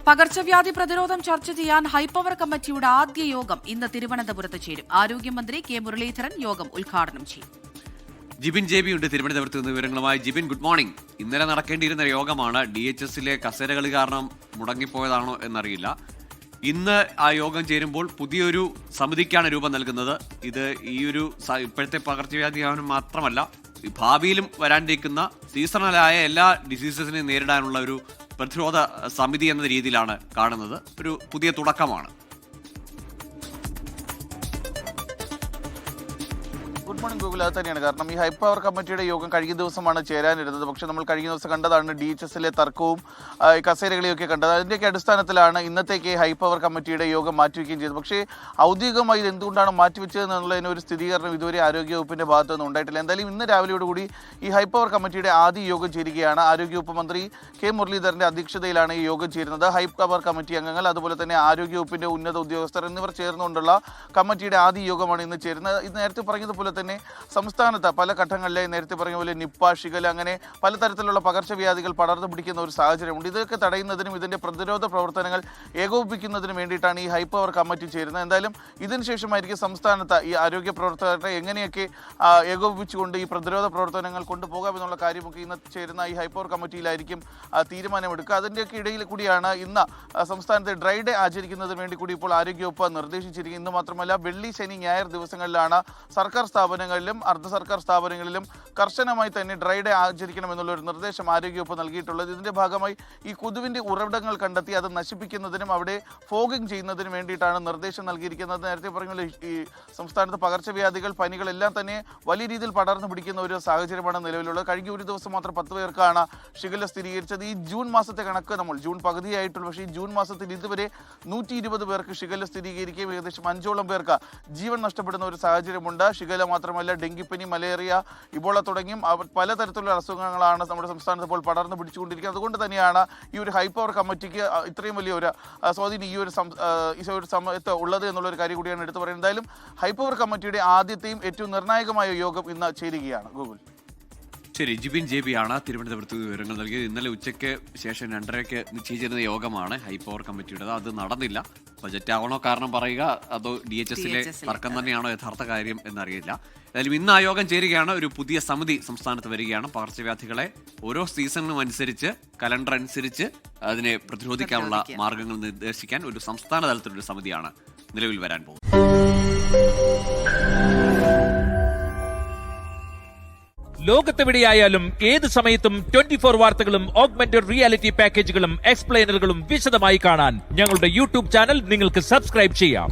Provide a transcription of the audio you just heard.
പകർച്ചവ്യാധി പ്രതിരോധം ചർച്ച ചെയ്യാൻ ഹൈപ്പവർ കമ്മിറ്റിയുടെ ആദ്യ യോഗം ഇന്ന് തിരുവനന്തപുരത്ത് ചേരും. ആരോഗ്യമന്ത്രി കെ മുരളീധരൻ യോഗം ഉദ്ഘാടനം ചെയ്യും. ജിബിൻ ജെ ബി ഉണ്ട് തിരുവനന്തപുരത്ത് നിന്ന് വിവരങ്ങളുമായി. Jibin, good morning. ഇന്നലെ നടക്കേണ്ടിയിരുന്ന യോഗമാണ്. DHSലെ കസേരകളി കാരണം മുടങ്ങിപ്പോയതാണോ എന്നറിയില്ല. ഇന്ന് ആ യോഗം ചേരുമ്പോൾ പുതിയൊരു സമിതിക്കാണ് രൂപം നൽകുന്നത്. ഇത് ഇപ്പോഴത്തെ പകർച്ചവ്യാധി വ്യാപനം മാത്രമല്ല, ഭാവിയിലും വരാനിരിക്കുന്ന സീസണലായ എല്ലാ ഡിസീസസിനെയും നേരിടാനുള്ള ഒരു പ്രതിരോധ സമിതി എന്ന രീതിയിലാണ് കാണുന്നത്. ഒരു പുതിയ തുടക്കമാണ്. Good morning Google. അത് തന്നെയാണ്. കാരണം ഈ ഹൈപ്പവർ കമ്മിറ്റിയുടെ യോഗം കഴിഞ്ഞ ദിവസമാണ് ചേരാനിരുന്നത്. പക്ഷേ നമ്മൾ കഴിഞ്ഞ ദിവസം കണ്ടതാണ് DHSലെ തർക്കവും കസേരകളിയൊക്കെ കണ്ടത്. അതിൻ്റെയൊക്കെ അടിസ്ഥാനത്തിലാണ് ഇന്നത്തേക്ക് ഹൈപ്പവർ കമ്മിറ്റിയുടെ യോഗം മാറ്റിവെക്കുകയും ചെയ്തത്. പക്ഷേ ഔദ്യോഗികമായി ഇത് എന്തുകൊണ്ടാണ് മാറ്റിവെച്ചത് എന്നുള്ളതിന് ഒരു സ്ഥിരീകരണം ഇതുവരെ ആരോഗ്യവകുപ്പിൻ്റെ ഭാഗത്തുനിന്ന് ഉണ്ടായിട്ടില്ല. എന്തായാലും ഇന്ന് രാവിലെയോടുകൂടി ഈ ഹൈപ്പവർ കമ്മിറ്റിയുടെ ആദ്യ യോഗം ചേരുകയാണ്. ആരോഗ്യവകുപ്പ് മന്ത്രി കെ മുരളീധരൻ്റെ അധ്യക്ഷതയിലാണ് ഈ യോഗം ചേരുന്നത്. ഹൈപ്പവർ കമ്മിറ്റി അംഗങ്ങൾ, അതുപോലെ തന്നെ ആരോഗ്യവകുപ്പിൻ്റെ ഉന്നത ഉദ്യോഗസ്ഥർ എന്നിവർ ചേർന്നുകൊണ്ടുള്ള കമ്മിറ്റിയുടെ ആദ്യ യോഗമാണ് ഇന്ന് ചേരുന്നത്. ഇത് നേരത്തെ പറഞ്ഞതുപോലെ തന്നെ സംസ്ഥാനത്ത് പല ഘട്ടങ്ങളിലെ നേരത്തെ പറഞ്ഞ പോലെ നിപ്പ, ഷിഗല അങ്ങനെ പലതരത്തിലുള്ള പകർച്ചവ്യാധികൾ പടർന്നു പിടിക്കുന്ന ഒരു സാഹചര്യമുണ്ട്. ഇതൊക്കെ തടയുന്നതിനും ഇതിൻ്റെ പ്രതിരോധ പ്രവർത്തനങ്ങൾ ഏകോപിപ്പിക്കുന്നതിനും വേണ്ടിയിട്ടാണ് ഈ ഹൈപ്പവർ കമ്മിറ്റി ചേരുന്നത്. എന്തായാലും ഇതിനുശേഷമായിരിക്കും സംസ്ഥാനത്ത് ഈ ആരോഗ്യ പ്രവർത്തകരെ എങ്ങനെയൊക്കെ ഏകോപിപ്പിച്ചുകൊണ്ട് ഈ പ്രതിരോധ പ്രവർത്തനങ്ങൾ കൊണ്ടുപോകാമെന്നുള്ള കാര്യമൊക്കെ ഇന്ന് ചേരുന്ന ഈ ഹൈപ്പവർ കമ്മിറ്റിയിലായിരിക്കും തീരുമാനമെടുക്കുക. അതിൻ്റെയൊക്കെ ഇടയിൽ കൂടിയാണ് ഇന്ന് സംസ്ഥാനത്തെ ഡ്രൈ ഡേ ആചരിക്കുന്നതിന് വേണ്ടി കൂടി ഇപ്പോൾ ആരോഗ്യവകുപ്പ് നിർദ്ദേശിച്ചിരിക്കുന്നത്. ഇന്ന് മാത്രമല്ല, വെള്ളി, ശനി, ഞായർ ദിവസങ്ങളിലാണ് സർക്കാർ സ്ഥാപനങ്ങളിലും അർദ്ധ സർക്കാർ സ്ഥാപനങ്ങളിലും കർശനമായി തന്നെ ഡ്രൈ ഡേ ആചരിക്കണമെന്നുള്ള ഒരു നിർദ്ദേശം ആരോഗ്യവകുപ്പ് നൽകിയിട്ടുള്ളത്. ഇതിന്റെ ഭാഗമായി ഈ കൊതുവിന്റെ ഉറവിടങ്ങൾ കണ്ടെത്തി അത് നശിപ്പിക്കുന്നതിനും അവിടെ ഫോഗിംഗ് ചെയ്യുന്നതിനും വേണ്ടിയിട്ടാണ് നിർദ്ദേശം നൽകിയിരിക്കുന്നത്. നേരത്തെ പറഞ്ഞ ഈ സംസ്ഥാനത്ത് പകർച്ചവ്യാധികൾ, പനികളെല്ലാം തന്നെ വലിയ രീതിയിൽ പടർന്നു പിടിക്കുന്ന ഒരു സാഹചര്യമാണ് നിലവിലുള്ളത്. കഴിഞ്ഞ ഒരു ദിവസം മാത്രം 10 പേർക്കാണ് ഷിഗല്ല സ്ഥിരീകരിച്ചത്. ഈ ജൂൺ മാസത്തെ കണക്ക് നമ്മൾ ജൂൺ പകുതിയായിട്ടുള്ളൂ. പക്ഷേ ഈ ജൂൺ മാസത്തിൽ ഇതുവരെ 120 പേർക്ക് ഷിഗല്ല സ്ഥിരീകരിക്കുകയും ഏകദേശം 5ഓളം പേർക്ക് ജീവൻ നഷ്ടപ്പെടുന്ന ഒരു സാഹചര്യമുണ്ട്. ഷിഗല്ല മാത്രമല്ല, ഡെങ്കിപ്പനി, മലേറിയ, ഇബോള തുടങ്ങിയും പലതരത്തിലുള്ള അസുഖങ്ങളാണ് നമ്മുടെ സംസ്ഥാനത്ത് ഇപ്പോൾ പടർന്നു പിടിച്ചുകൊണ്ടിരിക്കുന്നത്. അതുകൊണ്ട് തന്നെയാണ് ഈ ഒരു ഹൈപ്പവർ കമ്മിറ്റിക്ക് ഇത്രയും വലിയ ഒരു സ്വാധീനം ഈ ഒരു സമയത്ത് ഉള്ളത് എന്നുള്ളൊരു കാര്യം കൂടിയാണ് എടുത്തു പറയുന്നത്. എന്തായാലും ഹൈപ്പവർ കമ്മിറ്റിയുടെ ആദ്യത്തെയും ഏറ്റവും നിർണായകമായ യോഗം ഇന്ന് ചേരുകയാണ്. ഗൂഗിൾ. ശരി, ജിബിൻ ജെ ബി ആണ് തിരുവനന്തപുരത്ത് വിവരങ്ങൾ നൽകിയത്. ഇന്നലെ ഉച്ചയ്ക്ക് ശേഷം 2:30 നിശ്ചയിച്ചിരുന്ന യോഗമാണ് ഹൈപ്പവർ കമ്മിറ്റിയുടേത്. അത് നടന്നില്ല. ബജറ്റ് ആവണോ കാരണം പറയുക, അതോ DHSലെ തർക്കം തന്നെയാണോ യഥാർത്ഥ കാര്യം എന്നറിയില്ല. എന്തായാലും ഇന്ന് ആ യോഗം ചേരുകയാണ്. ഒരു പുതിയ സമിതി സംസ്ഥാനത്ത് വരികയാണ്. പകർച്ചവ്യാധികളെ ഓരോ സീസണിനും അനുസരിച്ച്, കലണ്ടർ അനുസരിച്ച് അതിനെ പ്രതിരോധിക്കാനുള്ള മാർഗങ്ങൾ നിർദ്ദേശിക്കാൻ ഒരു സംസ്ഥാന തലത്തിലൊരു സമിതിയാണ് നിലവിൽ വരാൻ പോകുന്നത്. ലോകത്തെവിടെയായാലും ഏത് സമയത്തും 24 വാർത്തകളും ഓഗ്മെന്റഡ് റിയാലിറ്റി പാക്കേജുകളും എക്സ്പ്ലെയിനറുകളും വിശദമായി കാണാൻ ഞങ്ങളുടെ YouTube ചാനൽ നിങ്ങൾക്ക് സബ്സ്ക്രൈബ് ചെയ്യാം.